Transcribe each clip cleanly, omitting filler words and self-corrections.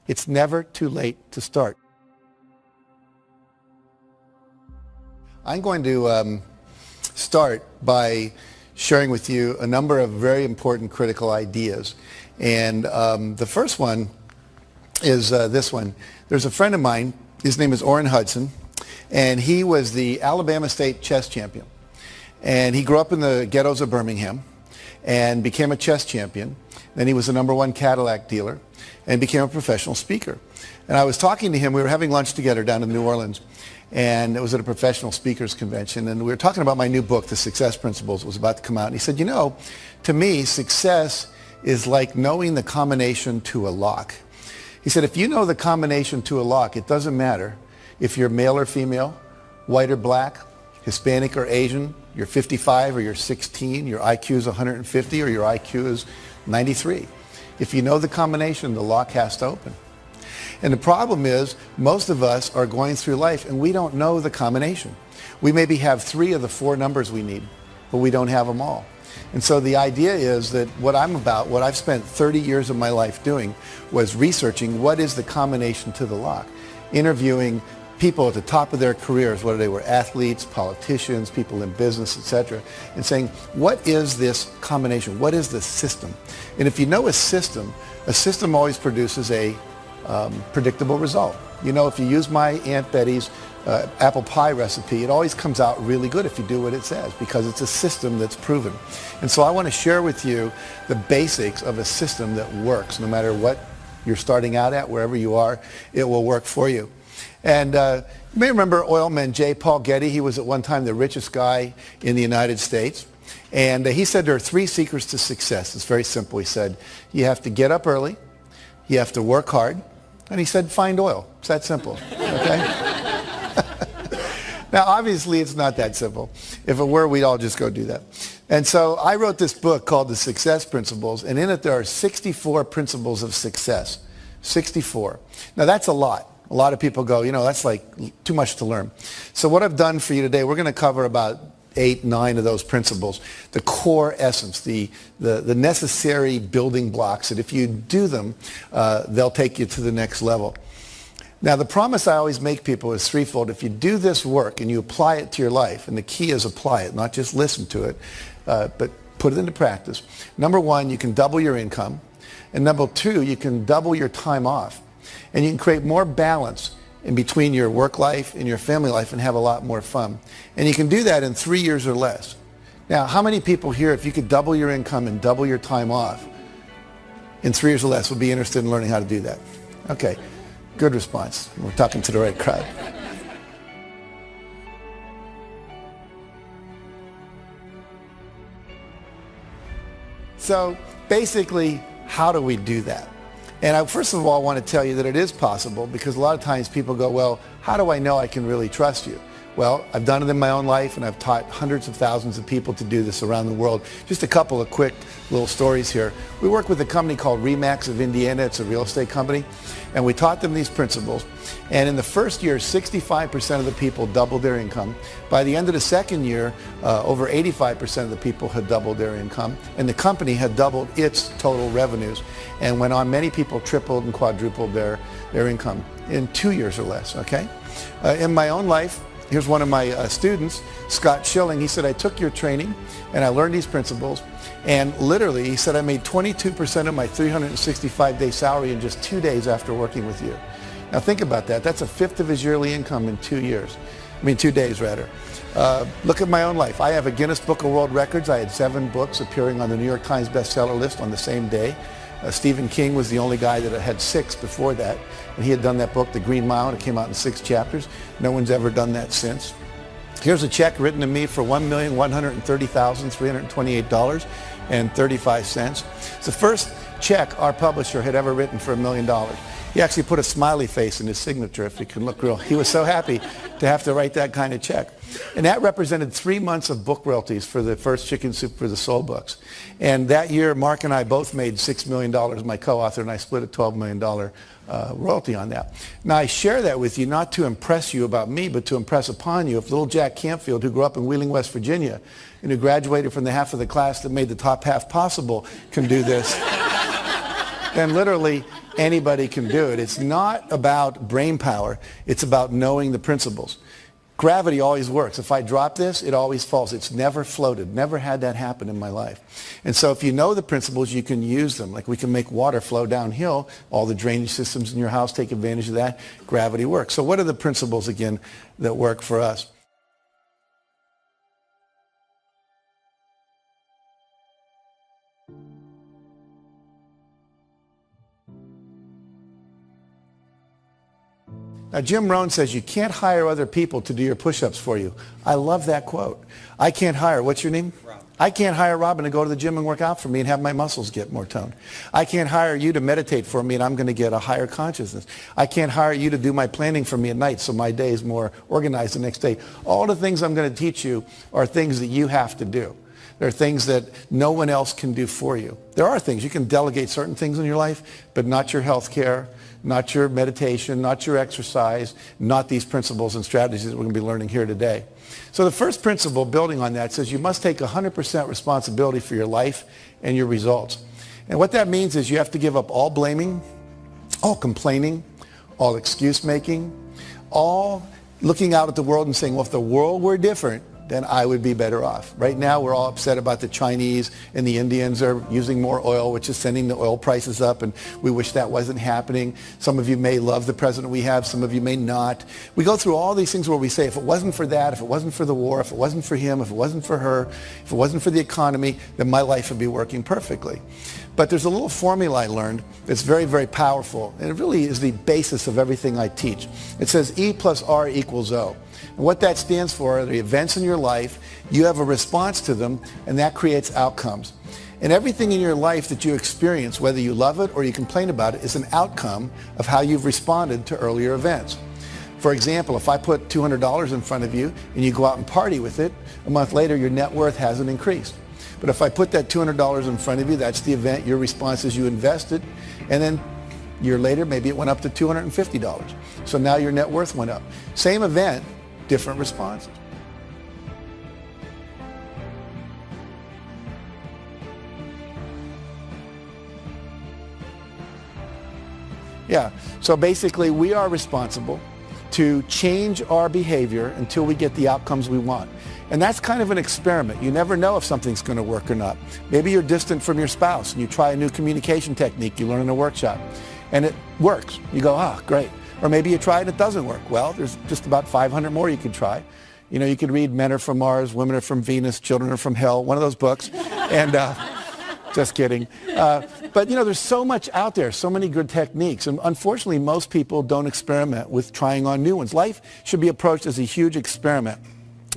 It's never too late to start. I'm going to start by sharing with you a number of very important critical ideas. And the first one is this one. There's a friend of mine, his name is Orrin Hudson, and he was the Alabama State chess champion. And he grew up in the ghettos of Birmingham and became a chess champion. Then he was the #1 Cadillac dealer and became a professional speaker. And I was talking to him, we were having lunch together down in New Orleans, and it was at a professional speakers convention, and we were talking about my new book, The Success Principles, was about to come out. And he said, you know, to me, success is like knowing the combination to a lock. He said, if you know the combination to a lock, it doesn't matter if you're male or female, white or black, Hispanic or Asian, you're 55 or you're 16, your IQ is 150 or your IQ is 93. If you know the combination, the lock has to open. And the problem is, most of us are going through life and we don't know the combination. We maybe have 3 of the 4 numbers we need, but we don't have them all. And so the idea is that what I'm about, what I've spent 30 years of my life doing, was researching what is the combination to the lock. Interviewing people at the top of their careers, whether they were athletes, politicians, people in business, etc., and saying, what is this combination? What is the system? And if you know a system always produces a predictable result. You know, if you use my Aunt Betty's apple pie recipe, it always comes out really good if you do what it says, because it's a system that's proven. And so I want to share with you the basics of a system that works. No matter what you're starting out at, wherever you are, it will work for you. And you may remember oilman J. Paul Getty. He was at one time the richest guy in the United States. And he said there are 3 secrets to success. It's very simple. He said, you have to get up early, you have to work hard, and he said, find oil. It's that simple, okay? Now, obviously, it's not that simple. If it were, we'd all just go do that. And so I wrote this book called The Success Principles, and in it there are 64 principles of success. 64. Now, that's a lot. A lot of people go, you know, that's like too much to learn. So what I've done for you today, we're going to cover about 8, 9 of those principles, the core essence, the necessary building blocks that if you do them, they'll take you to the next level. Now, the promise I always make people is threefold. If you do this work and you apply it to your life, and the key is apply it, not just listen to it, but put it into practice. Number 1, you can double your income. And number 2, you can double your time off. And you can create more balance in between your work life and your family life and have a lot more fun. And you can do that in 3 years or less. Now, how many people here, if you could double your income and double your time off in 3 years or less, would be interested in learning how to do that? Okay, good response. We're talking to the right crowd. So basically, how do we do that? And I first of all want to tell you that it is possible, because a lot of times people go, well, how do I know I can really trust you? Well, I've done it in my own life, and I've taught hundreds of thousands of people to do this around the world. Just a couple of quick little stories here. We work with a company called RE/MAX of Indiana. It's a real estate company. And we taught them these principles. And in the first year, 65% of the people doubled their income. By the end of the second year, over 85% of the people had doubled their income. And the company had doubled its total revenues. And went on, many people tripled and quadrupled their income in 2 years or less, okay? In my own life, here's one of my students, Scott Schilling. He said, I took your training and I learned these principles, and literally, he said, I made 22% of my 365-day salary in just 2 days after working with you. Now think about that. That's 1/5 of his yearly income in 2 years. I mean, 2 days rather. Look at my own life. I have a Guinness Book of World Records. I had 7 books appearing on the New York Times bestseller list on the same day. Stephen King was the only guy that had 6 before that, and he had done that book, The Green Mile, and it came out in 6 chapters. No one's ever done that since. Here's a check written to me for $1,130,328.35. It's the first check our publisher had ever written for $1 million. He actually put a smiley face in his signature, if you can look real. He was so happy to have to write that kind of check. And that represented 3 months of book royalties for the first Chicken Soup for the Soul books. And that year, Mark and I both made $6 million, my co-author, and I split a $12 million royalty on that. Now, I share that with you not to impress you about me, but to impress upon you if little Jack Campfield, who grew up in Wheeling, West Virginia, and who graduated from the half of the class that made the top half possible, can do this, then literally Anybody can do it. It's not about brain power. It's about knowing the principles. Gravity always works. If I drop this, it always falls. It's never floated. Never had that happen in my life. And so if you know the principles, you can use them. Like we can make water flow downhill. All the drainage systems in your house take advantage of that. Gravity works. So what are the principles, again, that work for us? Now, Jim Rohn says you can't hire other people to do your push-ups for you. I love that quote. I can't hire, what's your name? Rob. I can't hire Robin to go to the gym and work out for me and have my muscles get more toned. I can't hire you to meditate for me and I'm going to get a higher consciousness. I can't hire you to do my planning for me at night so my day is more organized the next day. All the things I'm going to teach you are things that you have to do. There are things that no one else can do for you. There are things. You can delegate certain things in your life, but not your health care, not your meditation, not your exercise, not these principles and strategies that we're going to be learning here today. So the first principle, building on that, says you must take 100% responsibility for your life and your results. And what that means is you have to give up all blaming, all complaining, all excuse making, all looking out at the world and saying, well, if the world were different, then I would be better off. Right now, we're all upset about the Chinese and the Indians are using more oil, which is sending the oil prices up, and we wish that wasn't happening. Some of you may love the president we have, some of you may not. We go through all these things where we say, if it wasn't for that, if it wasn't for the war, if it wasn't for him, if it wasn't for her, if it wasn't for the economy, then my life would be working perfectly. But there's a little formula I learned that's very, very powerful, and it really is the basis of everything I teach. It says E plus R equals O. And what that stands for are the events in your life, you have a response to them, and that creates outcomes. And everything in your life that you experience, whether you love it or you complain about it, is an outcome of how you've responded to earlier events. For example, if I put $200 in front of you and you go out and party with it, a month later your net worth hasn't increased. But if I put that $200 in front of you, that's the event, your response is you invested, and then a year later maybe it went up to $250. So now your net worth went up. Same event, different responses. Yeah, so basically we are responsible to change our behavior until we get the outcomes we want. And that's kind of an experiment. You never know if something's going to work or not. Maybe you're distant from your spouse and you try a new communication technique you learn in a workshop and it works. You go, ah, great. Or maybe you try and it doesn't work. Well, there's just about 500 more you could try. You know, you could read Men Are From Mars, Women Are From Venus, Children Are From Hell, one of those books. And just kidding. But, you know, there's so much out there, so many good techniques. And unfortunately, most people don't experiment with trying on new ones. Life should be approached as a huge experiment.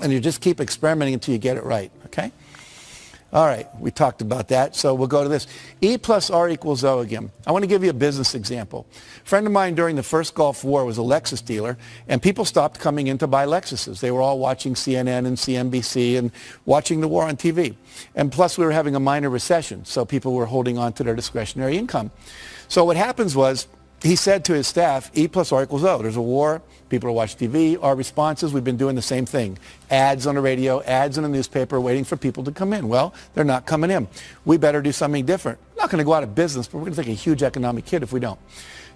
And you just keep experimenting until you get it right, okay? All right, we talked about that, so we'll go to this. E plus R equals O again. I want to give you a business example. A friend of mine during the first Gulf War was a Lexus dealer, and people stopped coming in to buy Lexuses. They were all watching CNN and CNBC and watching the war on TV. And plus, we were having a minor recession, so people were holding on to their discretionary income. So what happens was, he said to his staff, E plus R equals O. There's a war. People are watching TV. Our responses, we've been doing the same thing. Ads on the radio, ads in the newspaper, waiting for people to come in. Well, they're not coming in. We better do something different. We're not going to go out of business, but we're going to take a huge economic hit if we don't.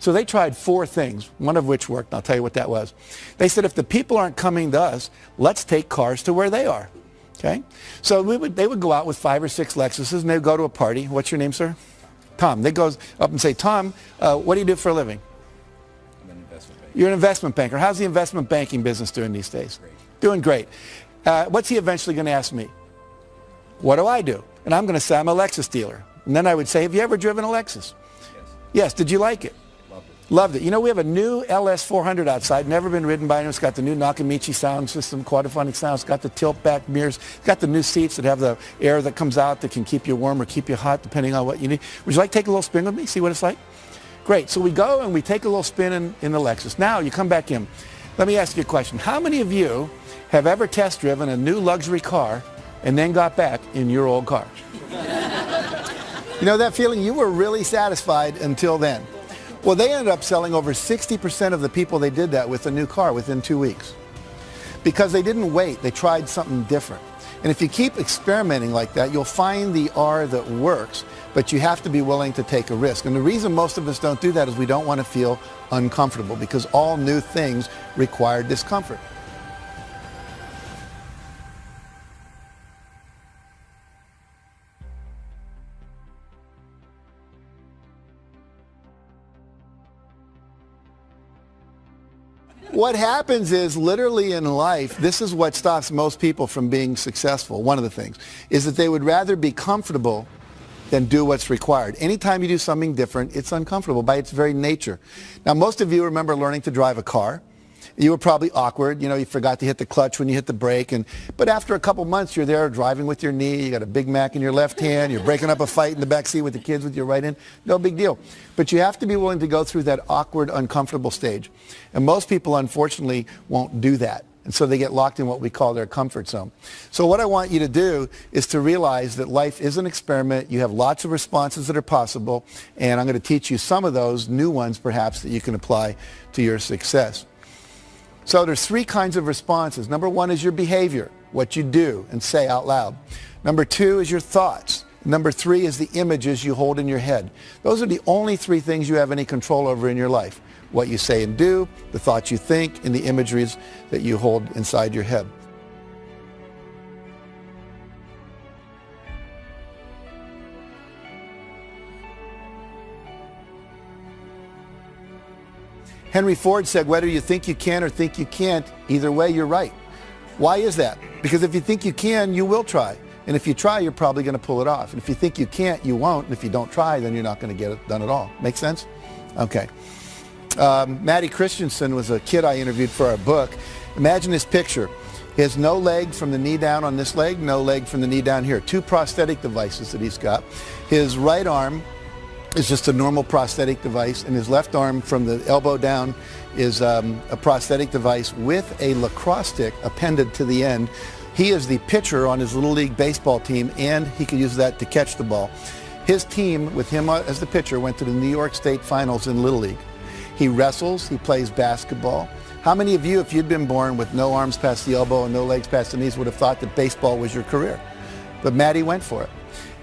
So they tried 4 things, one of which worked, and I'll tell you what that was. They said, if the people aren't coming to us, let's take cars to where they are. Okay? So they would go out with 5 or 6 Lexuses, and they'd go to a party. What's your name, sir? Tom. They go up and say, Tom, what do you do for a living? I'm an investment banker. You're an investment banker. How's the investment banking business doing these days? Great. Doing great. What's he eventually going to ask me? What do I do? And I'm going to say I'm a Lexus dealer. And then I would say, have you ever driven a Lexus? Yes. Yes. Did you like it? Loved it. Loved it. You know, we have a new LS400 outside, never been ridden by anyone. It's got the new Nakamichi sound system, quadraphonic sound. It's got the tilt-back mirrors. It's got the new seats that have the air that comes out that can keep you warm or keep you hot, depending on what you need. Would you like to take a little spin with me, see what it's like? Great. So we go and we take a little spin in the Lexus. Now you come back in. Let me ask you a question. How many of you have ever test driven a new luxury car and then got back in your old car? You know that feeling? You were really satisfied until then. Well, they ended up selling over 60% of the people they did that with a new car within 2 weeks. Because they didn't wait, they tried something different. And if you keep experimenting like that, you'll find the R that works. but you have to be willing to take a risk. And the reason most of us don't do that is we don't want to feel uncomfortable, because all new things require discomfort. What happens is, literally in life, this is what stops most people from being successful. One of the things is that they would rather be comfortable than do what's required. Anytime you do something different, it's uncomfortable by its very nature. Now, most of you remember learning to drive a car. You were probably awkward. You know, you forgot to hit the clutch when you hit the brake. But after a couple months, you're there driving with your knee. You got a Big Mac in your left hand. You're breaking up a fight in the back seat with the kids with your right hand. No big deal. But you have to be willing to go through that awkward, uncomfortable stage. And most people, unfortunately, won't do that. And so they get locked in what we call their comfort zone. So what I want you to do is to realize that life is an experiment. You have lots of responses that are possible. And I'm going to teach you some of those new ones, perhaps, that you can apply to your success. So there's three kinds of responses. Number one is your behavior, what you do and say out loud. Number two is your thoughts. Number three is the images you hold in your head. Those are the only three things you have any control over in your life. What you say and do, the thoughts you think, and the imageries that you hold inside your head. Henry Ford said, whether you think you can or think you can't, either way, you're right. Why is that? Because if you think you can, you will try. And if you try, you're probably going to pull it off. And if you think you can't, you won't. And if you don't try, then you're not going to get it done at all. Make sense? Okay. Maddie Christensen was a kid I interviewed for our book. Imagine this picture. He has no leg from the knee down on this leg, no leg from the knee down here. Two prosthetic devices that he's got. His right arm is just a normal prosthetic device, and his left arm from the elbow down is a prosthetic device with a lacrosse stick appended to the end. He is the pitcher on his Little League baseball team, and he can use that to catch the ball. His team, with him as the pitcher, went to the New York State Finals in Little League. He wrestles, he plays basketball. How many of you, if you'd been born with no arms past the elbow and no legs past the knees, would have thought that baseball was your career? But Maddie went for it.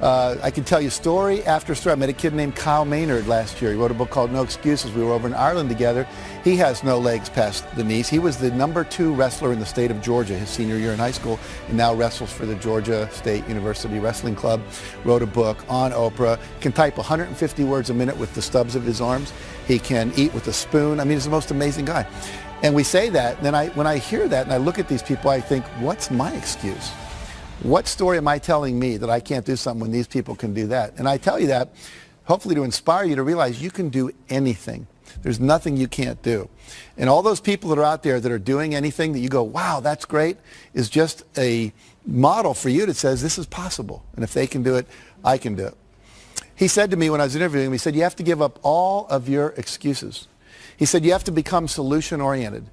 I can tell you story after story. I met a kid named Kyle Maynard last year. He wrote a book called No Excuses. We were over in Ireland together. He has no legs past the knees. He was the #2 wrestler in the state of Georgia his senior year in high school, and now wrestles for the Georgia State University Wrestling Club. Wrote a book on Oprah. Can type 150 words a minute with the stubs of his arms. He can eat with a spoon. I mean, he's the most amazing guy. And we say that, and then when I hear that and I look at these people, I think, what's my excuse? What story am I telling me that I can't do something when these people can do that? And I tell you that hopefully to inspire you to realize you can do anything. There's nothing you can't do. And all those people that are out there that are doing anything that you go, wow, that's great, is just a model for you that says this is possible. And if they can do it, I can do it. He said to me when I was interviewing him, he said, you have to give up all of your excuses. He said, you have to become solution-oriented.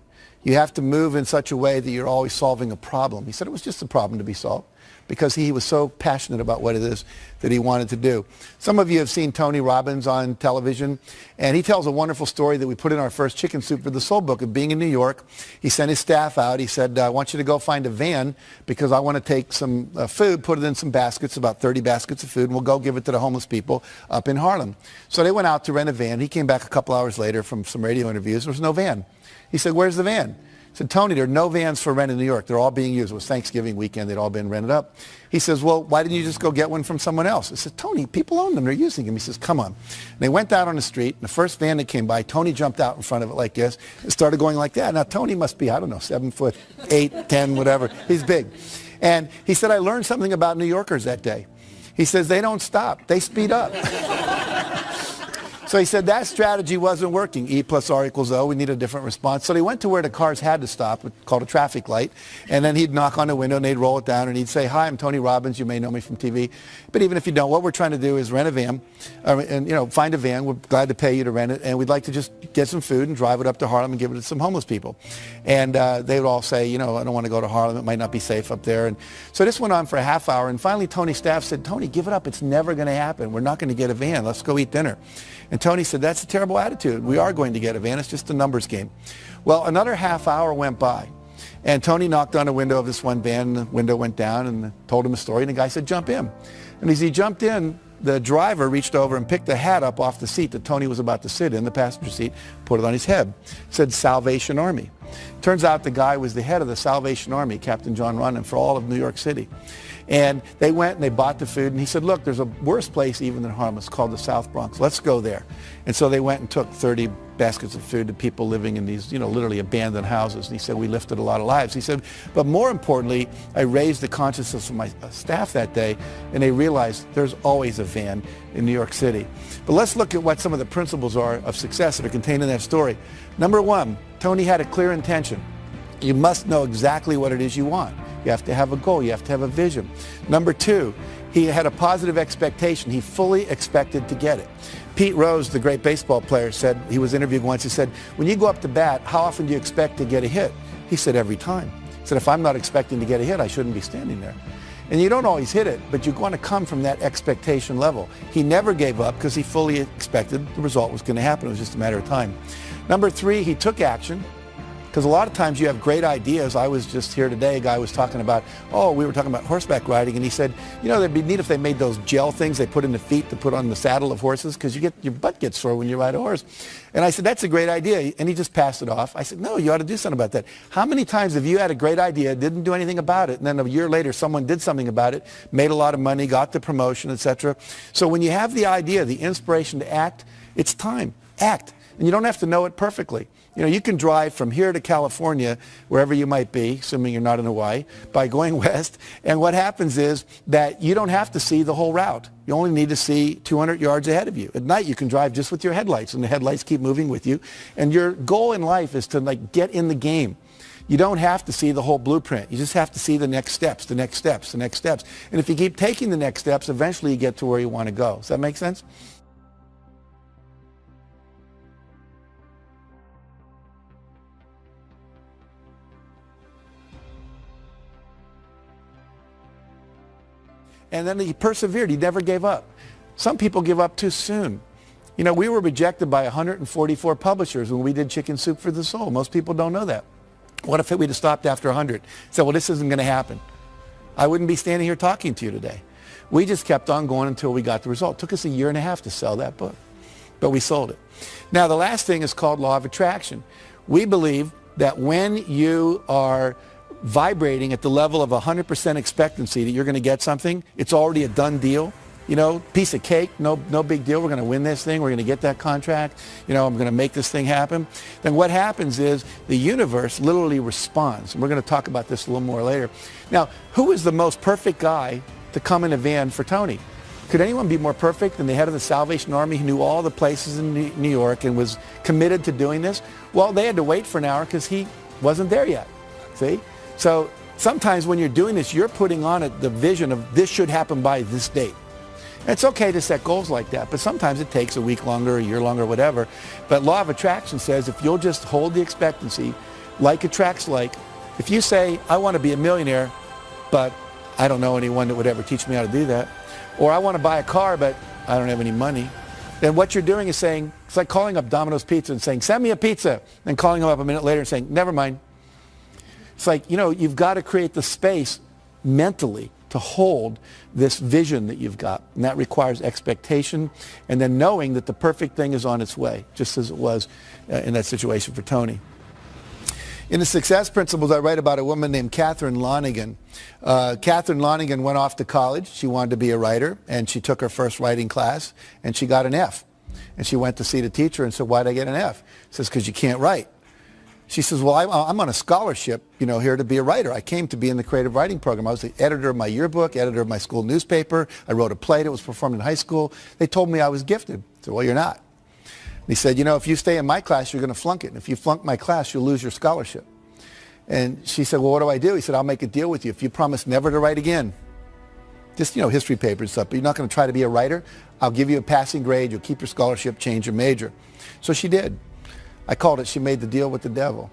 You have to move in such a way that you're always solving a problem. He said it was just a problem to be solved because he was so passionate about what it is that he wanted to do. Some of you have seen Tony Robbins on television, and he tells a wonderful story that we put in our first Chicken Soup for the Soul book of being in New York. He sent his staff out. He said, I want you to go find a van because I want to take some food, put it in some baskets, about 30 baskets of food, and we'll go give it to the homeless people up in Harlem. So they went out to rent a van. He came back a couple hours later from some radio interviews. There was no van. He said, where's the van? I said, Tony, there are no vans for rent in New York. They're all being used. It was Thanksgiving weekend. They'd all been rented up. He says, well, why didn't you just go get one from someone else? I said, Tony, people own them. They're using them. He says, come on. And they went out on the street. And the first van that came by, Tony jumped out in front of it like this and started going like that. Now, Tony must be, I don't know, 7 foot, 8, 10, whatever. He's big. And he said, I learned something about New Yorkers that day. He says, they don't stop. They speed up. So he said that strategy wasn't working. E plus R equals O. We need a different response. So they went to where the cars had to stop, called a traffic light. And then he'd knock on the window and they'd roll it down and he'd say, hi, I'm Tony Robbins. You may know me from TV. But even if you don't, what we're trying to do is rent a van and, find a van. We're glad to pay you to rent it. And we'd like to just get some food and drive it up to Harlem and give it to some homeless people. And they would all say, I don't want to go to Harlem. It might not be safe up there. And so this went on for a half hour. And finally, Tony's staff said, Tony, give it up. It's never going to happen. We're not going to get a van. Let's go eat dinner. And Tony said, that's a terrible attitude. We are going to get a van. It's just a numbers game. Well, another half hour went by. And Tony knocked on the window of this one van. The window went down and told him a story. And the guy said, jump in. And as he jumped in, the driver reached over and picked the hat up off the seat that Tony was about to sit in, the passenger seat, put it on his head. It said Salvation Army. Turns out the guy was the head of the Salvation Army, Captain John Runnan, for all of New York City. And they went and they bought the food, and he said, look, there's a worse place even than Harlem. It's called the South Bronx. Let's go there. And so they went and took 30 baskets of food to people living in these, literally abandoned houses. And he said, we lifted a lot of lives. He said, but more importantly, I raised the consciousness of my staff that day, and they realized there's always a van in New York City. But let's look at what some of the principles are of success that are contained in that story. Number one, Tony had a clear intention. You must know exactly what it is you want. You have to have a goal. You have to have a vision. Number two, he had a positive expectation. He fully expected to get it. Pete Rose, the great baseball player, said, he was interviewed once, he said, when you go up to bat, how often do you expect to get a hit? He said, every time. He said, if I'm not expecting to get a hit, I shouldn't be standing there. And you don't always hit it, but you want to come from that expectation level. He never gave up because he fully expected the result was going to happen. It was just a matter of time. Number three, he took action. Because a lot of times you have great ideas. I was just here today, a guy was talking about, we were talking about horseback riding, and he said, it'd be neat if they made those gel things they put in the feet to put on the saddle of horses, because your butt gets sore when you ride a horse. And I said, that's a great idea. And he just passed it off. I said, no, you ought to do something about that. How many times have you had a great idea, didn't do anything about it, and then a year later someone did something about it, made a lot of money, got the promotion, etc. So when you have the idea, the inspiration to act, it's time. Act. And you don't have to know it perfectly. You can drive from here to California, wherever you might be, assuming you're not in Hawaii, by going west. And what happens is that you don't have to see the whole route. You only need to see 200 yards ahead of you. At night, you can drive just with your headlights, and the headlights keep moving with you. And your goal in life is to get in the game. You don't have to see the whole blueprint. You just have to see the next steps, the next steps, the next steps. And if you keep taking the next steps, eventually you get to where you want to go. Does that make sense? And then he persevered. He never gave up. Some people give up too soon. We were rejected by 144 publishers when we did Chicken Soup for the Soul. Most people don't know that. What if we'd have stopped after 100? Said, well, this isn't going to happen. I wouldn't be standing here talking to you today. We just kept on going until we got the result. It took us a year and a half to sell that book, but we sold it. Now, the last thing is called law of attraction. We believe that when you are vibrating at the level of 100% expectancy that you're going to get something, it's already a done deal. Piece of cake, no big deal. We're going to win this thing. We're going to get that contract. I'm going to make this thing happen. Then what happens is the universe literally responds. And we're going to talk about this a little more later. Now, who is the most perfect guy to come in a van for Tony? Could anyone be more perfect than the head of the Salvation Army who knew all the places in New York and was committed to doing this? Well, they had to wait for an hour because he wasn't there yet. See? So sometimes when you're doing this, you're putting on it the vision of this should happen by this date. And it's okay to set goals like that, but sometimes it takes a week longer, a year longer, whatever. But law of attraction says if you'll just hold the expectancy, like attracts like. If you say, I want to be a millionaire, but I don't know anyone that would ever teach me how to do that, or I want to buy a car, but I don't have any money, then what you're doing is saying, it's like calling up Domino's Pizza and saying, send me a pizza, and calling them up a minute later and saying, never mind. It's like, you've got to create the space mentally to hold this vision that you've got. And that requires expectation and then knowing that the perfect thing is on its way, just as it was in that situation for Tony. In the Success Principles, I write about a woman named Catherine Lonigan. Catherine Lonigan went off to college. She wanted to be a writer, and she took her first writing class, and she got an F. And she went to see the teacher and said, why'd I get an F? He says, because you can't write. She says, well, I'm on a scholarship, here to be a writer. I came to be in the creative writing program. I was the editor of my yearbook, editor of my school newspaper. I wrote a play that was performed in high school. They told me I was gifted. I said, well, you're not. And he said, if you stay in my class, you're going to flunk it. And if you flunk my class, you'll lose your scholarship. And she said, well, what do I do? He said, I'll make a deal with you. If you promise never to write again, just, history paper and stuff, but you're not going to try to be a writer, I'll give you a passing grade. You'll keep your scholarship, change your major. So she did. I called it, she made the deal with the devil.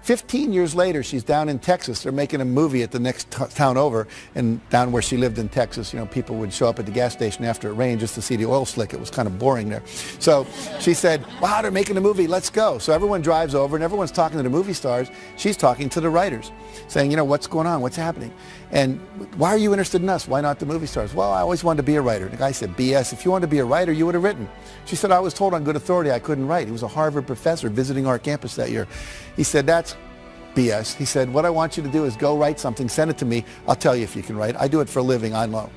15 years later, she's down in Texas. They're making a movie at the next town over, and down where she lived in Texas, people would show up at the gas station after it rained just to see the oil slick. It was kind of boring there. So she said, wow, they're making a movie, let's go. So everyone drives over, and everyone's talking to the movie stars. She's talking to the writers, saying, what's going on, what's happening? And why are you interested in us? Why not the movie stars? Well, I always wanted to be a writer. The guy said, BS, if you wanted to be a writer, you would have written. She said, I was told on good authority I couldn't write. He was a Harvard professor visiting our campus that year. He said, that's BS. He said, what I want you to do is go write something, send it to me. I'll tell you if you can write. I do it for a living, I know.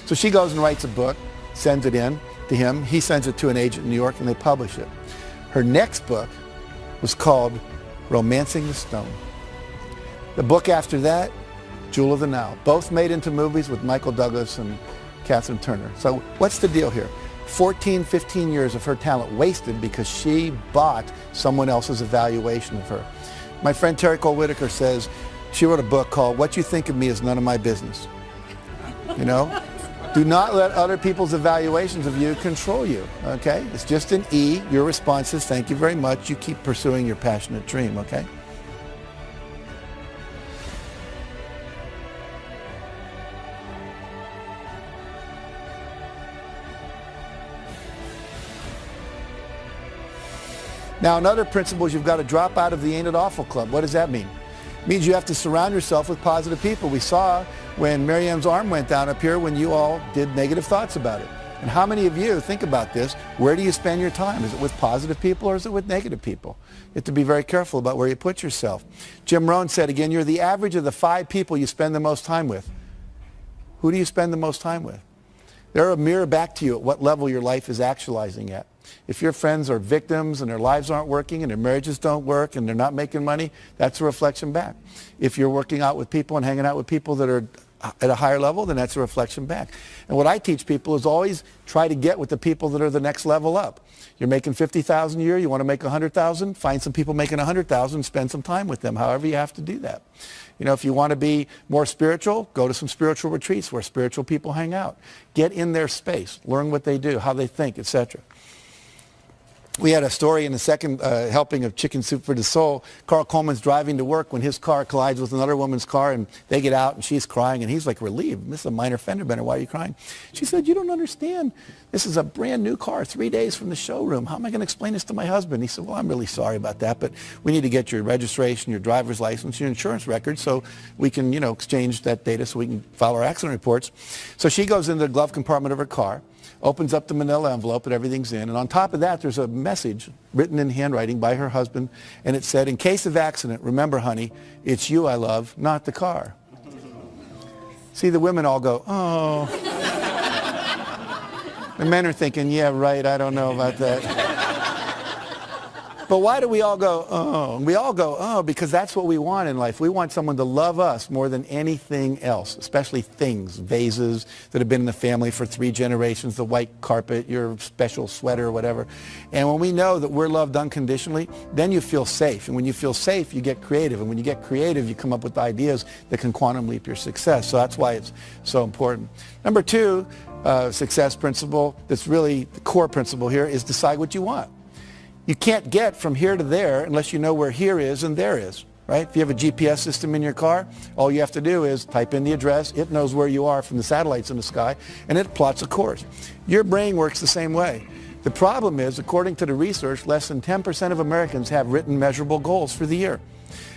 So she goes and writes a book, sends it in to him. He sends it to an agent in New York, and they publish it. Her next book was called Romancing the Stone. The book after that, Jewel of the Nile. Both made into movies with Michael Douglas and Catherine Turner. So what's the deal here? 14, 15 years of her talent wasted because she bought someone else's evaluation of her. My friend Terry Cole Whitaker says she wrote a book called What You Think of Me Is None of My Business. Do not let other people's evaluations of you control you, okay? It's just an E. Your response is thank you very much. You keep pursuing your passionate dream, okay? Now, another principle is you've got to drop out of the Ain't It Awful Club. What does that mean? It means you have to surround yourself with positive people. We saw when Marianne's arm went down up here when you all did negative thoughts about it. And how many of you think about this? Where do you spend your time? Is it with positive people or is it with negative people? You have to be very careful about where you put yourself. Jim Rohn said again, you're the average of the 5 people you spend the most time with. Who do you spend the most time with? They're a mirror back to you at what level your life is actualizing at. If your friends are victims and their lives aren't working and their marriages don't work and they're not making money, that's a reflection back. If you're working out with people and hanging out with people that are at a higher level, then that's a reflection back. And what I teach people is always try to get with the people that are the next level up. You're making $50,000 a year, you want to make $100,000, find some people making $100,000 and spend some time with them, however you have to do that. If you want to be more spiritual, go to some spiritual retreats where spiritual people hang out. Get in their space, learn what they do, how they think, etc. We had a story in the second helping of Chicken Soup for the Soul. Carl Coleman's driving to work when his car collides with another woman's car, and they get out, and she's crying, and he's like relieved. This is a minor fender bender. Why are you crying? She said, you don't understand. This is a brand new car, 3 days from the showroom. How am I going to explain this to my husband? He said, well, I'm really sorry about that, but we need to get your registration, your driver's license, your insurance record so we can, exchange that data so we can file our accident reports. So she goes into the glove compartment of her car, opens up the manila envelope and everything's in. And on top of that, there's a message written in handwriting by her husband. And it said, in case of accident, remember, honey, it's you I love, not the car. See, the women all go, oh. The men are thinking, yeah, right, I don't know about that. But why do we all go, oh? We all go, oh, because that's what we want in life. We want someone to love us more than anything else, especially things, vases that have been in the family for 3 generations, the white carpet, your special sweater, whatever. And when we know that we're loved unconditionally, then you feel safe. And when you feel safe, you get creative. And when you get creative, you come up with ideas that can quantum leap your success. So that's why it's so important. Number 2, success principle, that's really the core principle here, is decide what you want. You can't get from here to there unless you know where here is and there is, right? If you have a GPS system in your car, all you have to do is type in the address. It knows where you are from the satellites in the sky, and it plots a course. Your brain works the same way. The problem is, according to the research, less than 10% of Americans have written measurable goals for the year.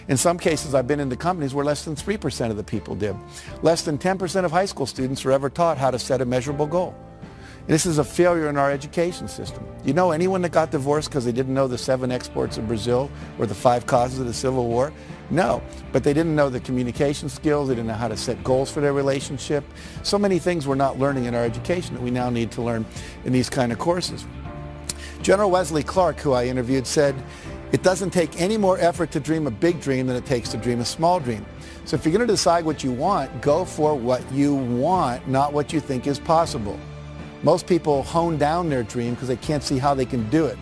In some cases, I've been into companies where less than 3% of the people did. Less than 10% of high school students are ever taught how to set a measurable goal. This is a failure in our education system. You know anyone that got divorced because they didn't know the 7 exports of Brazil or the 5 causes of the Civil War? No, but they didn't know the communication skills. They didn't know how to set goals for their relationship. So many things we're not learning in our education that we now need to learn in these kind of courses. General Wesley Clark, who I interviewed, said, it doesn't take any more effort to dream a big dream than it takes to dream a small dream. So if you're going to decide what you want, go for what you want, not what you think is possible. Most people hone down their dream because they can't see how they can do it.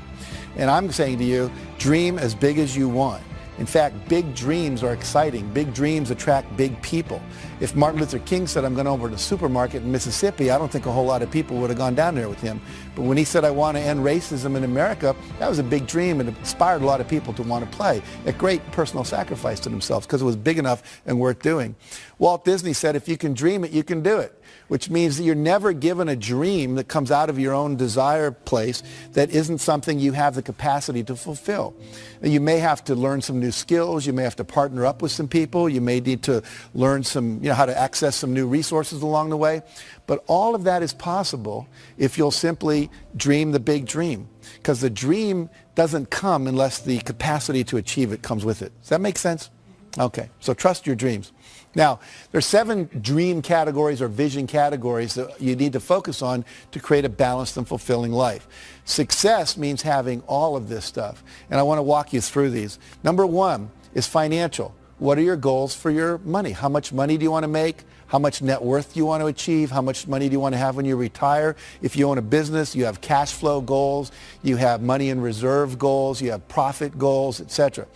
And I'm saying to you, dream as big as you want. In fact, big dreams are exciting. Big dreams attract big people. If Martin Luther King said, I'm going over to the supermarket in Mississippi, I don't think a whole lot of people would have gone down there with him. But when he said, I want to end racism in America, that was a big dream and it inspired a lot of people to want to play at great personal sacrifice to themselves because it was big enough and worth doing. Walt Disney said, if you can dream it, you can do it, which means that you're never given a dream that comes out of your own desire place that isn't something you have the capacity to fulfill. You may have to learn some new skills. You may have to partner up with some people. You may need to learn some, how to access some new resources along the way. But all of that is possible if you'll simply dream the big dream, because the dream doesn't come unless the capacity to achieve it comes with it. Does that make sense? Okay, so trust your dreams. Now, there's 7 dream categories or vision categories that you need to focus on to create a balanced and fulfilling life. Success means having all of this stuff, and I want to walk you through these. Number 1 is financial. What are your goals for your money? How much money do you want to make? How much net worth do you want to achieve? How much money do you want to have when you retire? If you own a business, you have cash flow goals, you have money in reserve goals, you have profit goals, etc.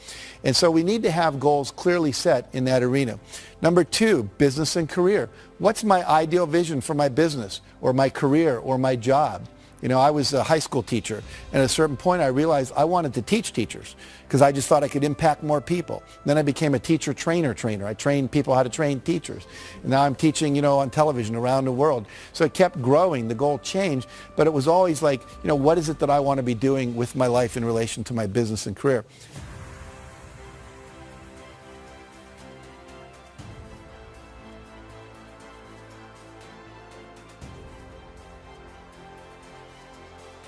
And so we need to have goals clearly set in that arena. Number 2, business and career. What's my ideal vision for my business or my career or my job? I was a high school teacher, and at a certain point I realized I wanted to teach teachers because I just thought I could impact more people. Then I became a teacher trainer. I trained people how to train teachers. And now I'm teaching, on television around the world. So it kept growing. The goal changed, but it was always like, what is it that I want to be doing with my life in relation to my business and career?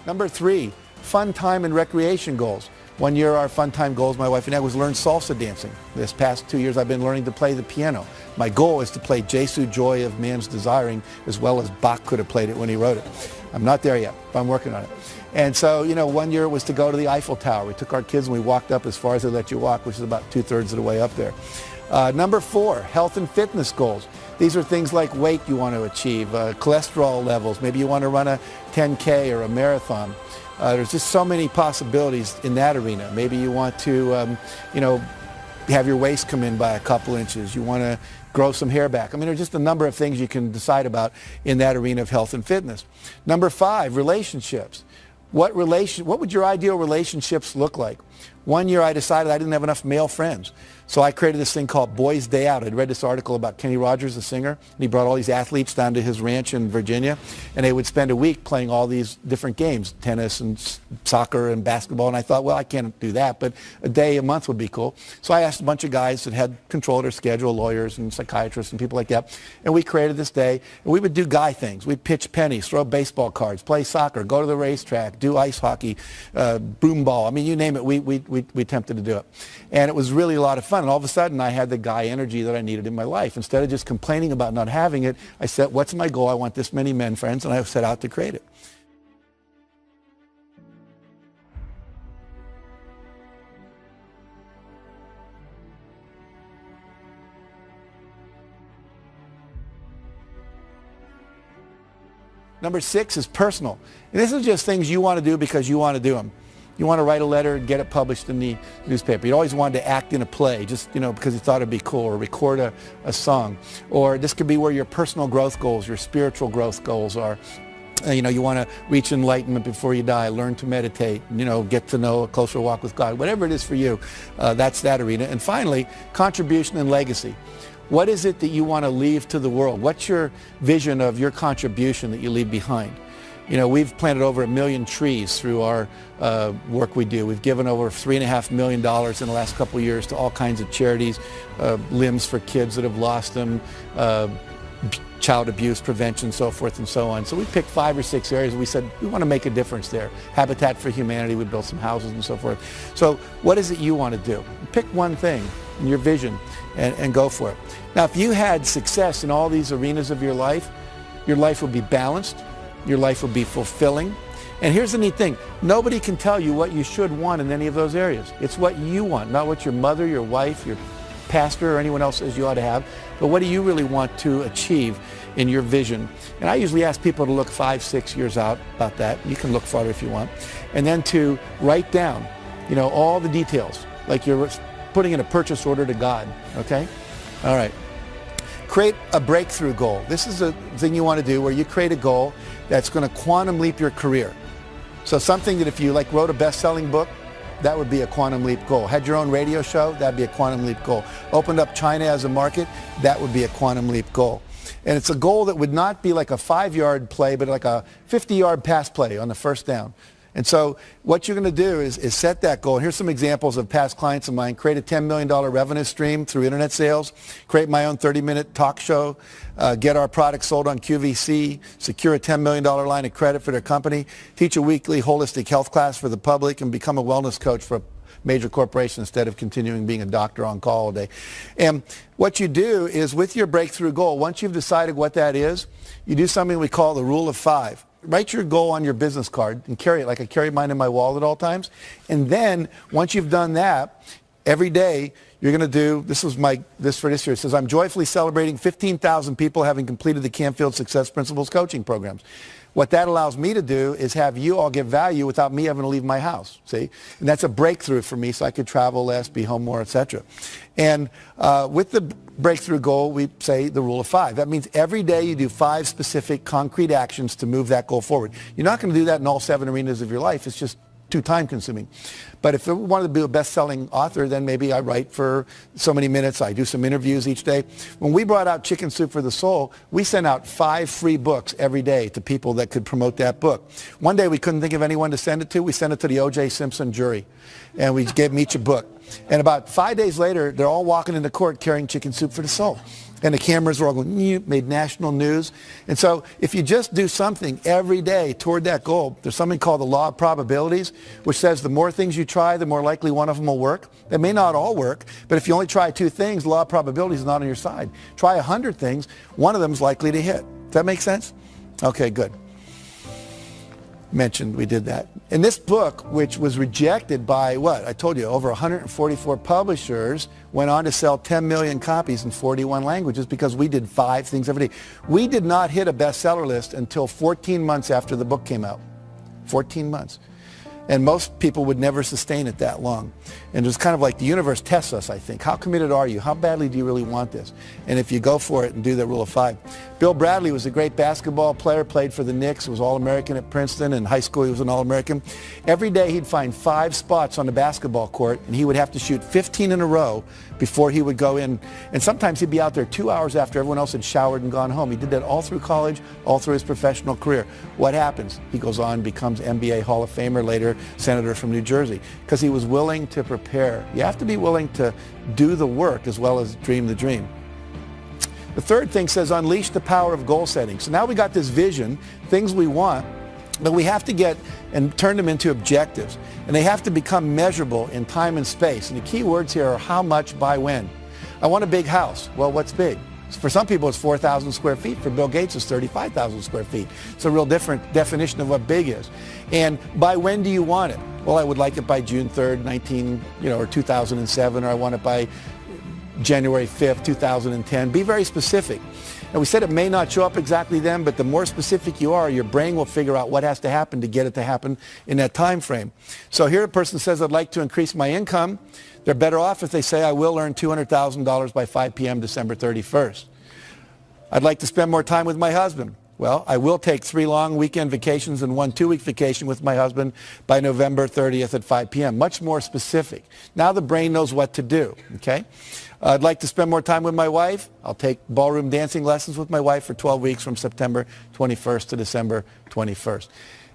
Number 3, fun time and recreation goals. One year our fun time goals, my wife and I, was learn salsa dancing. This past 2 years I've been learning to play the piano. My goal is to play Jesu Joy of Man's Desiring as well as Bach could have played it when he wrote it. I'm not there yet, but I'm working on it. And so, 1 year it was to go to the Eiffel Tower. We took our kids and we walked up as far as they let you walk, which is about 2/3 of the way up there. Number 4, health and fitness goals. These are things like weight you want to achieve, cholesterol levels. Maybe you want to run a 10K or a marathon. There's just so many possibilities in that arena. Maybe you want to, have your waist come in by a couple inches. You want to grow some hair back. There's just a number of things you can decide about in that arena of health and fitness. Number 5, relationships. What would your ideal relationships look like? One year I decided I didn't have enough male friends. So I created this thing called Boys Day Out. I'd read this article about Kenny Rogers, the singer, and he brought all these athletes down to his ranch in Virginia, and they would spend a week playing all these different games, tennis and soccer and basketball, and I thought, well, I can't do that, but a day a month would be cool. So I asked a bunch of guys that had control of their schedule, lawyers and psychiatrists and people like that, and we created this day, and we would do guy things. We'd pitch pennies, throw baseball cards, play soccer, go to the racetrack, do ice hockey, broom ball. You name it, we attempted to do it. And it was really a lot of fun. And all of a sudden, I had the guy energy that I needed in my life. Instead of just complaining about not having it, I said, what's my goal? I want this many men friends, and I set out to create it. Number 6 is personal. And this is just things you want to do because you want to do them. You want to write a letter and get it published in the newspaper. You always wanted to act in a play just, because you thought it'd be cool, or record a song. Or this could be where your personal growth goals, your spiritual growth goals are. You want to reach enlightenment before you die, learn to meditate, get to know a closer walk with God. Whatever it is for you, that's that arena. And finally, contribution and legacy. What is it that you want to leave to the world? What's your vision of your contribution that you leave behind? We've planted over 1 million trees through our work we do. We've given over $3.5 million in the last couple of years to all kinds of charities, limbs for kids that have lost them, child abuse prevention, so forth and so on. So we picked 5 or 6 areas. We said, we want to make a difference there. Habitat for Humanity, we built some houses and so forth. So what is it you want to do? Pick one thing in your vision and go for it. Now, if you had success in all these arenas of your life would be balanced. Your life will be fulfilling. And here's the neat thing. Nobody can tell you what you should want in any of those areas. It's what you want, not what your mother, your wife, your pastor, or anyone else says you ought to have, but what do you really want to achieve in your vision? And I usually ask people to look 5, 6 years out about that. You can look farther if you want. And then to write down, all the details, like you're putting in a purchase order to God, okay? All right. Create a breakthrough goal. This is a thing you want to do where you create a goal that's going to quantum leap your career. So something that if you like wrote a best-selling book, that would be a quantum leap goal. Had your own radio show, that'd be a quantum leap goal. Opened up China as a market, that would be a quantum leap goal. And it's a goal that would not be like a 5-yard play, but like a 50-yard pass play on the first down. And so what you're going to do is set that goal. And here's some examples of past clients of mine. Create a $10 million revenue stream through internet sales. Create my own 30-minute talk show. Get our products sold on QVC. Secure a $10 million line of credit for their company. Teach a weekly holistic health class for the public. And become a wellness coach for a major corporation instead of continuing being a doctor on call all day. And what you do is with your breakthrough goal, once you've decided what that is, you do something we call the rule of 5. Write your goal on your business card and carry it like I carry mine in my wallet at all times. And then once you've done that, every day you're going to do, this for this year, it says, I'm joyfully celebrating 15,000 people having completed the Canfield Success Principles coaching programs. What that allows me to do is have you all get value without me having to leave my house, see? And that's a breakthrough for me so I could travel less, be home more, etc. And with the breakthrough goal, we say the rule of 5. That means every day you do 5 specific concrete actions to move that goal forward. You're not going to do that in all 7 arenas of your life. It's just too time consuming. But if I wanted to be a best-selling author, then maybe I write for so many minutes. I do some interviews each day. When we brought out Chicken Soup for the Soul, we sent out 5 free books every day to people that could promote that book. One day we couldn't think of anyone to send it to. We sent it to the O.J. Simpson jury, and we gave them each a book. And about 5 days later, they're all walking into court carrying Chicken Soup for the Soul. And the cameras were all going, made national news. And so if you just do something every day toward that goal, there's something called the law of probabilities, which says the more things you try, the more likely one of them will work. They may not all work, but if you only try 2 things, the law of probabilities is not on your side. Try 100 things, one of them is likely to hit. Does that make sense? Okay, good. Mentioned we did that. In this book, which was rejected by what? I told you, over 144 publishers, went on to sell 10 million copies in 41 languages because we did 5 things every day. We did not hit a bestseller list until 14 months after the book came out. 14 months. And most people would never sustain it that long. And it's kind of like the universe tests us, I think. How committed are you? How badly do you really want this? And if you go for it and do the rule of 5. Bill Bradley was a great basketball player, played for the Knicks, was All-American at Princeton. In high school, he was an All-American. Every day, he'd find 5 spots on the basketball court, and he would have to shoot 15 in a row before he would go in. And sometimes he'd be out there 2 hours after everyone else had showered and gone home. He did that all through college, all through his professional career. What happens? He goes on, becomes NBA Hall of Famer, later senator from New Jersey, because he was willing to prepare. You have to be willing to do the work as well as dream the dream. The third thing says unleash the power of goal setting. So now we got this vision, things we want, but we have to get and turn them into objectives. And they have to become measurable in time and space. And the key words here are how much by when. I want a big house. Well, what's big? For some people, it's 4,000 square feet. For Bill Gates, it's 35,000 square feet. It's a real different definition of what big is. And by when do you want it? Well, I would like it by June 3rd, or 2007, or I want it by January 5th, 2010. Be very specific. And we said it may not show up exactly then, but the more specific you are, your brain will figure out what has to happen to get it to happen in that time frame. So here a person says, I'd like to increase my income. They're better off if they say, I will earn $200,000 by 5 p.m. December 31st. I'd like to spend more time with my husband. Well, I will take 3 long weekend vacations and 1 2-week vacation with my husband by November 30th at 5 p.m. Much more specific. Now the brain knows what to do, okay? I'd like to spend more time with my wife. I'll take ballroom dancing lessons with my wife for 12 weeks from September 21st to December 21st.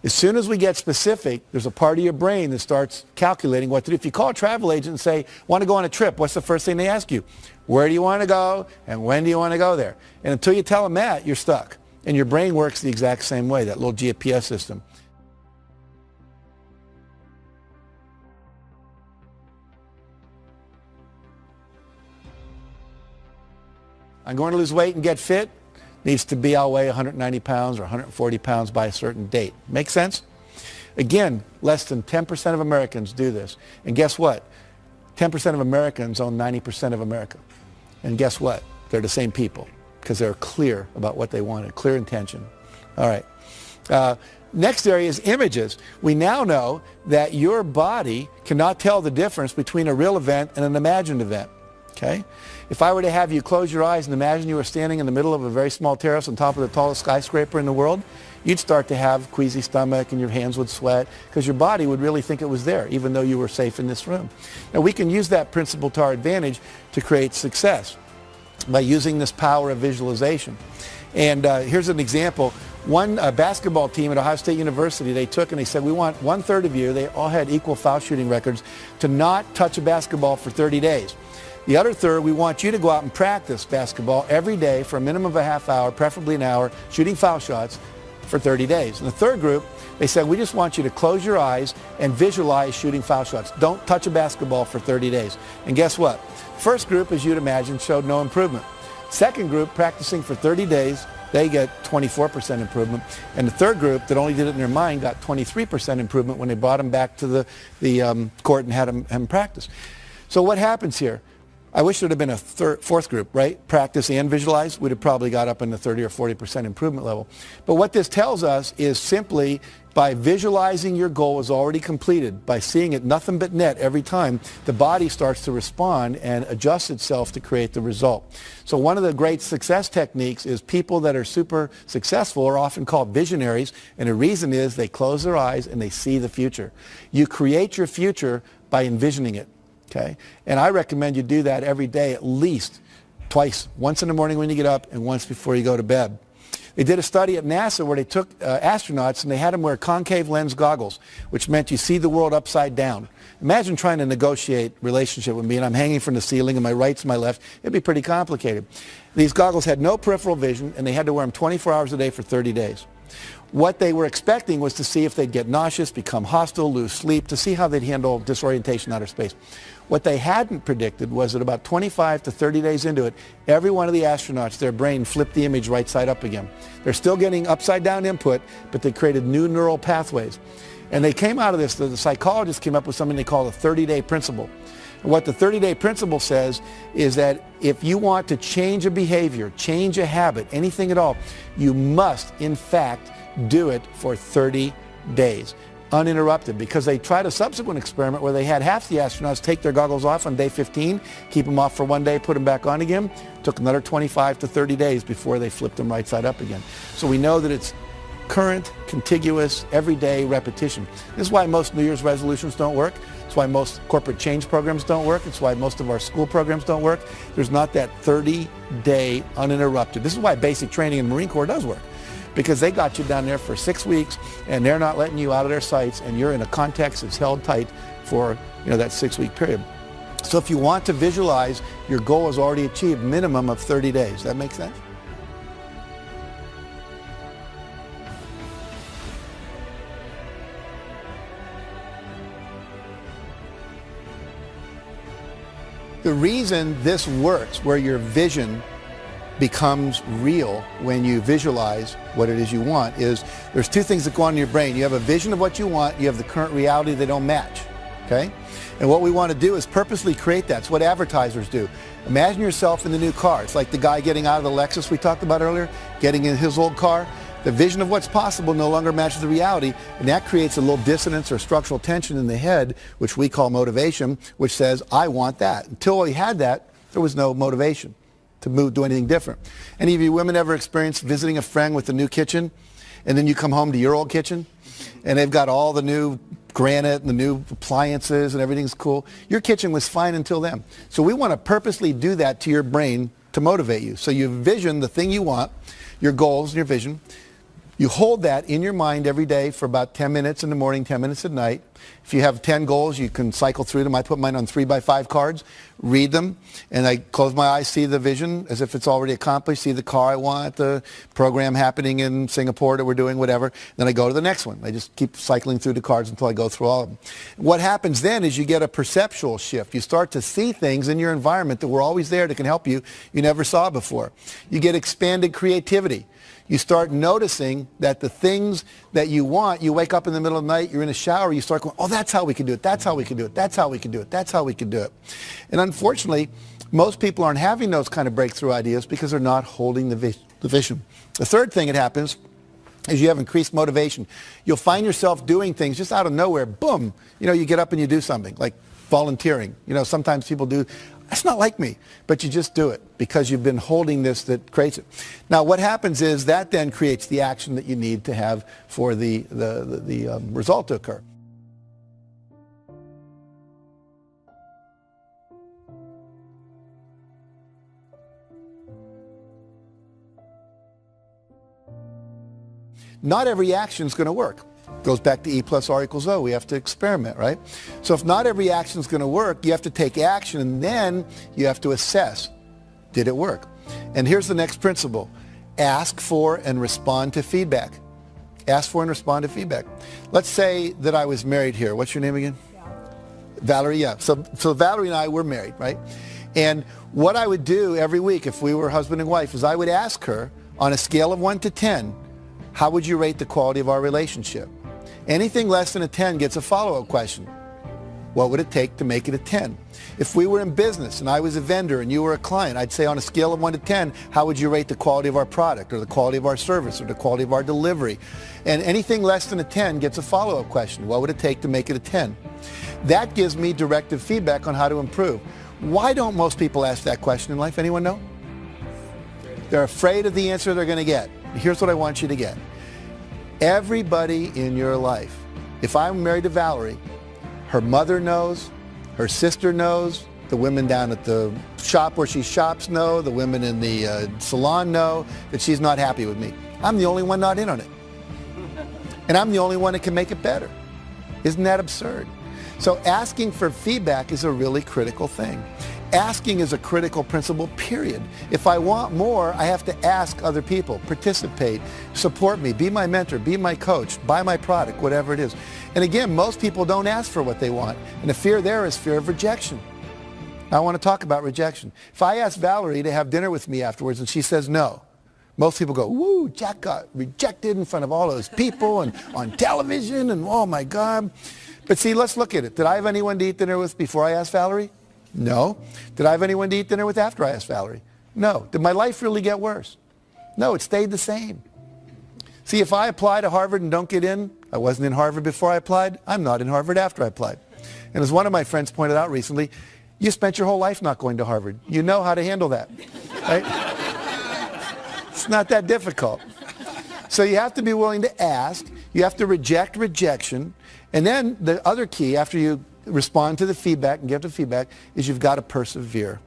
As soon as we get specific, there's a part of your brain that starts calculating what to do. If you call a travel agent and say, want to go on a trip, what's the first thing they ask you? Where do you want to go and when do you want to go there? And until you tell them that, you're stuck. And your brain works the exact same way, that little GPS system. I'm going to lose weight and get fit. Needs to be, I'll weigh 190 pounds or 140 pounds by a certain date. Make sense? Again, less than 10% of Americans do this. And guess what? 10% of Americans own 90% of America. And guess what? They're the same people because they're clear about what they wanted, clear intention. All right. Next area is images. We now know that your body cannot tell the difference between a real event and an imagined event. Okay? If I were to have you close your eyes and imagine you were standing in the middle of a very small terrace on top of the tallest skyscraper in the world, you'd start to have queasy stomach and your hands would sweat because your body would really think it was there, even though you were safe in this room. Now, we can use that principle to our advantage to create success by using this power of visualization. And here's an example. One basketball team at Ohio State University, they took and they said, we want 1/3 of you, they all had equal foul shooting records, to not touch a basketball for 30 days. The other third, we want you to go out and practice basketball every day for a minimum of a half hour, preferably an hour, shooting foul shots for 30 days. And the third group, they said, we just want you to close your eyes and visualize shooting foul shots. Don't touch a basketball for 30 days. And guess what? First group, as you'd imagine, showed no improvement. Second group, practicing for 30 days, they get 24% improvement. And the third group that only did it in their mind got 23% improvement when they brought them back to the court and had them practice. So what happens here? I wish there would have been a fourth group, right? Practice and visualize. We'd have probably got up in the 30 or 40% improvement level. But what this tells us is simply by visualizing your goal is already completed, by seeing it nothing but net every time, the body starts to respond and adjust itself to create the result. So one of the great success techniques is people that are super successful are often called visionaries, and the reason is they close their eyes and they see the future. You create your future by envisioning it. Okay? And I recommend you do that every day at least twice, once in the morning when you get up and once before you go to bed. They did a study at NASA where they took astronauts and they had them wear concave lens goggles, which meant you see the world upside down. Imagine trying to negotiate relationship with me and I'm hanging from the ceiling and my right's my left. It'd be pretty complicated. These goggles had no peripheral vision and they had to wear them 24 hours a day for 30 days. What they were expecting was to see if they'd get nauseous, become hostile, lose sleep, to see how they'd handle disorientation in outer space. What they hadn't predicted was that about 25 to 30 days into it, every one of the astronauts, their brain flipped the image right side up again. They're still getting upside down input, but they created new neural pathways. And they came out of this, the psychologists came up with something they call the 30-day principle. And what the 30-day principle says is that if you want to change a behavior, change a habit, anything at all, you must, in fact, do it for 30 days. Uninterrupted, because they tried a subsequent experiment where they had half the astronauts take their goggles off on day 15, keep them off for one day, put them back on again. Took another 25 to 30 days before they flipped them right side up again. So we know that it's current, contiguous, everyday repetition. This is why most New Year's resolutions don't work. It's why most corporate change programs don't work. It's why most of our school programs don't work. There's not that 30-day uninterrupted. This is why basic training in the Marine Corps does work, because they got you down there for 6 weeks and they're not letting you out of their sights and you're in a context that's held tight for that 6-week period. So if you want to visualize, your goal is already achieved, minimum of 30 days. That make sense? The reason this works, where your vision becomes real when you visualize what it is you want, is there's two things that go on in your brain. You have a vision of what you want, you have the current reality, they don't match. Okay? And what we want to do is purposely create that. It's what advertisers do. Imagine yourself in the new car. It's like the guy getting out of the Lexus we talked about earlier, getting in his old car. The vision of what's possible no longer matches the reality, and that creates a little dissonance or structural tension in the head, which we call motivation, which says, I want that. Until we had that, there was no motivation to do anything different. Any of you women ever experienced visiting a friend with a new kitchen, and then you come home to your old kitchen, and they've got all the new granite and the new appliances and everything's cool? Your kitchen was fine until then. So we want to purposely do that to your brain to motivate you. So you vision the thing you want, your goals and your vision. You hold that in your mind every day for about 10 minutes in the morning, 10 minutes at night. If you have 10 goals, you can cycle through them. I put mine on 3x5 cards, read them, and I close my eyes, see the vision as if it's already accomplished, see the car I want, the program happening in Singapore that we're doing, whatever. Then I go to the next one. I just keep cycling through the cards until I go through all of them. What happens then is you get a perceptual shift. You start to see things in your environment that were always there that can help you never saw before. You get expanded creativity. You start noticing that the things that you want, you wake up in the middle of the night, you're in a shower, you start going, oh, that's how we can do it, that's how we can do it, that's how we can do it, that's how we can do it. And unfortunately, most people aren't having those kind of breakthrough ideas because they're not holding the vision. The third thing that happens is you have increased motivation. You'll find yourself doing things just out of nowhere, boom, you get up and you do something. Like volunteering. Sometimes people do, that's not like me, but you just do it because you've been holding this that creates it. Now, what happens is that then creates the action that you need to have for the result to occur. Not every action is going to work. Goes back to E plus R equals O. We have to experiment, right? So if not every action is going to work, you have to take action, and then you have to assess, did it work? And here's the next principle. Ask for and respond to feedback. Ask for and respond to feedback. Let's say that I was married here. What's your name again? Valerie, yeah. So Valerie and I were married, right? And what I would do every week if we were husband and wife is I would ask her on a scale of 1 to 10, how would you rate the quality of our relationship? Anything less than a 10 gets a follow-up question. What would it take to make it a 10? If we were in business and I was a vendor and you were a client, I'd say on a scale of 1 to 10, how would you rate the quality of our product or the quality of our service or the quality of our delivery? And anything less than a 10 gets a follow-up question. What would it take to make it a 10? That gives me directive feedback on how to improve. Why don't most people ask that question in life? Anyone know? They're afraid of the answer they're going to get. Here's what I want you to get. Everybody in your life, if I'm married to Valerie, her mother knows, her sister knows, the women down at the shop where she shops know, the women in the salon know that she's not happy with me. I'm the only one not in on it. And I'm the only one that can make it better. Isn't that absurd? So asking for feedback is a really critical thing. Asking is a critical principle, period. If I want more, I have to ask other people, participate, support me, be my mentor, be my coach, buy my product, whatever it is. And again, most people don't ask for what they want. And the fear there is fear of rejection. I want to talk about rejection. If I ask Valerie to have dinner with me afterwards and she says no, most people go, woo, Jack got rejected in front of all those people and on television and oh my God. But see, let's look at it. Did I have anyone to eat dinner with before I asked Valerie? No. Did I have anyone to eat dinner with after I asked Valerie? No. Did my life really get worse? No, it stayed the same. See, if I apply to Harvard and don't get in, I wasn't in Harvard before I applied, I'm not in Harvard after I applied. And as one of my friends pointed out recently, you spent your whole life not going to Harvard. You know how to handle that, right? It's not that difficult. So you have to be willing to ask. You have to reject rejection. And then the other key, after you respond to the feedback and give the feedback, is you've got to persevere.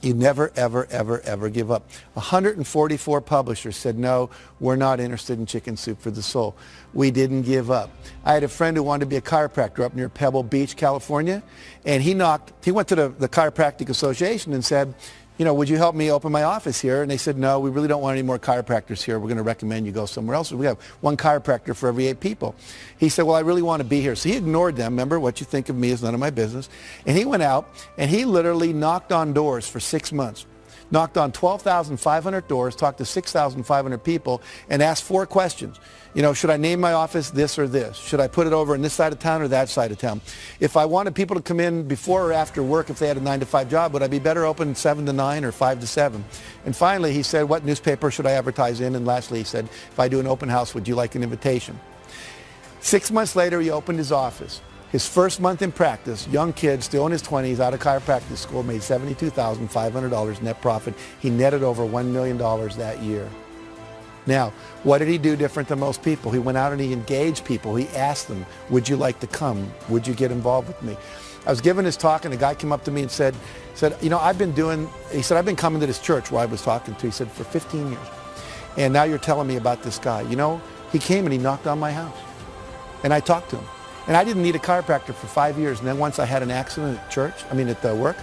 You never, ever, ever, ever give up. 144 publishers said, no, we're not interested in Chicken Soup for the Soul. We didn't give up. I had a friend who wanted to be a chiropractor up near Pebble Beach, California, and he went to the Chiropractic Association and said, would you help me open my office here? And they said, no, we really don't want any more chiropractors here. We're going to recommend you go somewhere else. We have one chiropractor for every 8 people. He said, well, I really want to be here. So he ignored them. Remember, what you think of me is none of my business. And he went out and he literally knocked on doors for 6 months. Knocked on 12,500 doors, talked to 6,500 people, and asked 4 questions. Should I name my office this or this? Should I put it over on this side of town or that side of town? If I wanted people to come in before or after work, if they had a 9-to-5 job, would I be better open 7 to 9 or 5 to 7? And finally, he said, what newspaper should I advertise in? And lastly, he said, if I do an open house, would you like an invitation? 6 months later, he opened his office. His first month in practice, young kid, still in his 20s, out of chiropractic school, made $72,500 net profit. He netted over $1 million that year. Now, what did he do different than most people? He went out and he engaged people. He asked them, would you like to come? Would you get involved with me? I was giving this talk and a guy came up to me and said, I've been coming to this church where I was talking to. He said, for 15 years. And now you're telling me about this guy. He came and he knocked on my house. And I talked to him. And I didn't need a chiropractor for 5 years. And then once I had an accident at work.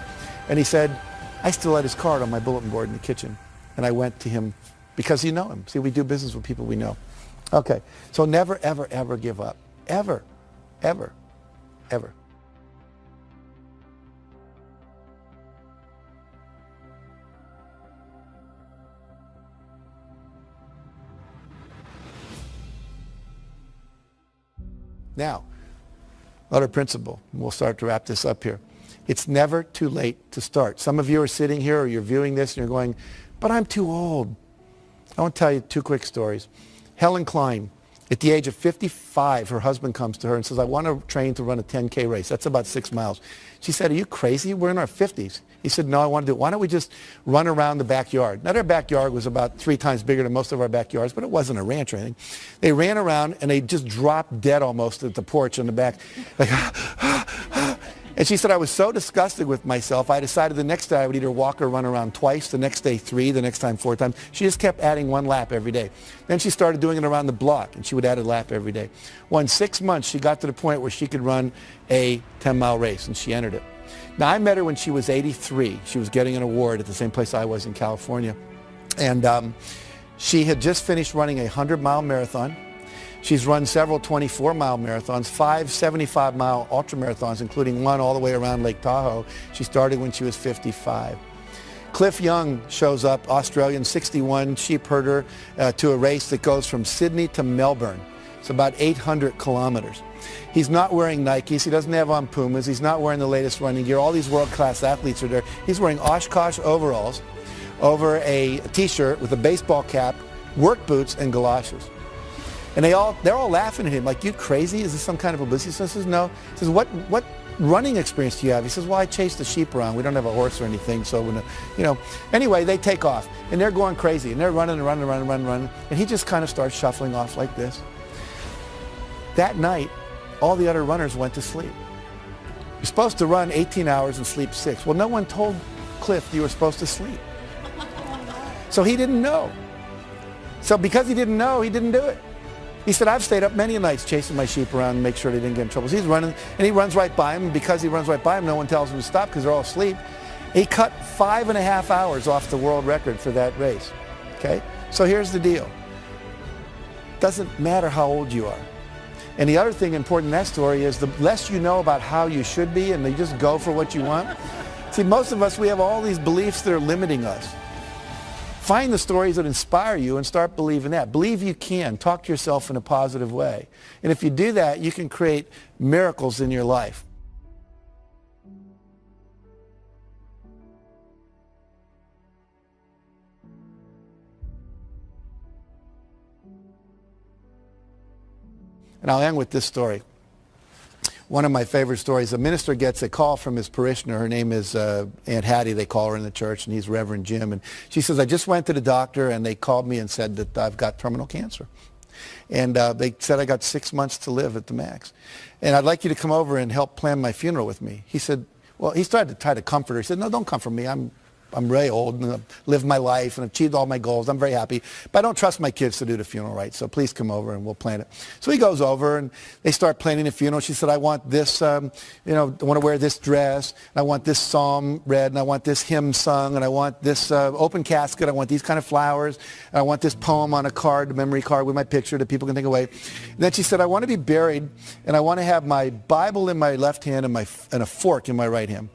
And he said, I still had his card on my bulletin board in the kitchen. And I went to him because you know him. See, we do business with people we know. Okay, so never, ever, ever give up. Ever, ever, ever. Now, another principle, and we'll start to wrap this up here. It's never too late to start. Some of you are sitting here or you're viewing this and you're going, but I'm too old. I want to tell you 2 quick stories. Helen Klein, At the age of 55, her husband comes to her and says, I want to train to run a 10K race. That's about 6 miles. She said, are you crazy? We're in our 50s. He said, no, I want to do it. Why don't we just run around the backyard? Now, their backyard was about 3 times bigger than most of our backyards, but it wasn't a ranch or anything. They ran around, and they just dropped dead almost at the porch in the back. Like, and she said, I was so disgusted with myself, I decided the next day I would either walk or run around twice, the next day 3, the next time 4 times. She just kept adding 1 lap every day. Then she started doing it around the block, and she would add a lap every day. Well, in 6 months, she got to the point where she could run a 10-mile race, and she entered it. Now, I met her when she was 83. She was getting an award at the same place I was in California. And she had just finished running a 100-mile marathon. She's run several 24-mile marathons, 5 75-mile ultramarathons, including one all the way around Lake Tahoe. She started when she was 55. Cliff Young shows up, Australian, 61, sheep herder, to a race that goes from Sydney to Melbourne. It's about 800 kilometers. He's not wearing Nikes. He doesn't have on Pumas. He's not wearing the latest running gear. All these world-class athletes are there. He's wearing Oshkosh overalls over a T-shirt with a baseball cap, work boots, and galoshes. And they're all laughing at him like, you crazy? Is this some kind of publicity? So he says, no. He says, what running experience do you have? He says, well, I chase the sheep around. We don't have a horse or anything. So, anyway, they take off. And they're going crazy. And they're running and running and running and running. And he just kind of starts shuffling off like this. That night, all the other runners went to sleep. You're supposed to run 18 hours and sleep 6. Well, no one told Cliff you were supposed to sleep. So he didn't know. So because he didn't know, he didn't do it. He said, I've stayed up many nights chasing my sheep around and make sure they didn't get in trouble. So he's running, and he runs right by him, and because he runs right by him, no one tells him to stop because they're all asleep. He cut 5.5 hours off the world record for that race. Okay? So here's the deal. Doesn't matter how old you are. And the other thing important in that story is the less you know about how you should be and you just go for what you want. See, most of us, we have all these beliefs that are limiting us. Find the stories that inspire you and start believing that. Believe you can. Talk to yourself in a positive way. And if you do that, you can create miracles in your life. And I'll end with this story. One of my favorite stories, a minister gets a call from his parishioner. Her name is Aunt Hattie, they call her in the church, and he's Reverend Jim. And she says, I just went to the doctor, and they called me and said that I've got terminal cancer. And they said I got 6 months to live at the max. And I'd like you to come over and help plan my funeral with me. He said, well, he started to try to comfort her. He said, no, don't comfort me. I'm really old and I've lived my life and achieved all my goals. I'm very happy. But I don't trust my kids to do the funeral right. So please come over and we'll plan it. So he goes over and they start planning the funeral. She said, I want this, I want to wear this dress. And I want this psalm read. And I want this hymn sung. And I want this open casket. I want these kind of flowers. And I want this poem on a card, a memory card with my picture that people can take away. And then she said, I want to be buried. And I want to have my Bible in my left hand and a fork in my right hand.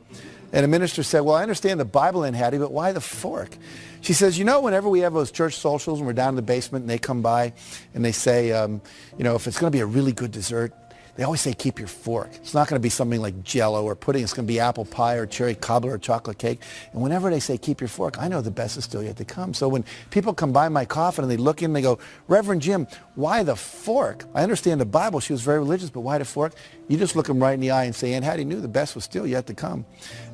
And the minister said, well, I understand the Bible in Hattie, but why the fork? She says, whenever we have those church socials and we're down in the basement and they come by and they say, if it's going to be a really good dessert, they always say keep your fork. It's not going to be something like Jell-O or pudding. It's going to be apple pie or cherry cobbler or chocolate cake. And whenever they say keep your fork, I know the best is still yet to come. So when people come by my coffin and they look in and they go, Reverend Jim, why the fork? I understand the Bible. She was very religious, but why the fork? You just look them right in the eye and say, Aunt Hattie knew the best was still yet to come.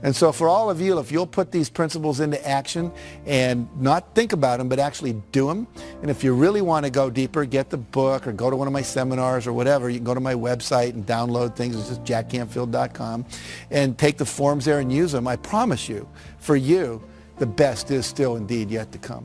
And so for all of you, if you'll put these principles into action and not think about them, but actually do them, and if you really want to go deeper, get the book or go to one of my seminars or whatever, you can go to my website and download things. It's just jackcanfield.com and take the forms there and use them. I promise you, for you, the best is still indeed yet to come.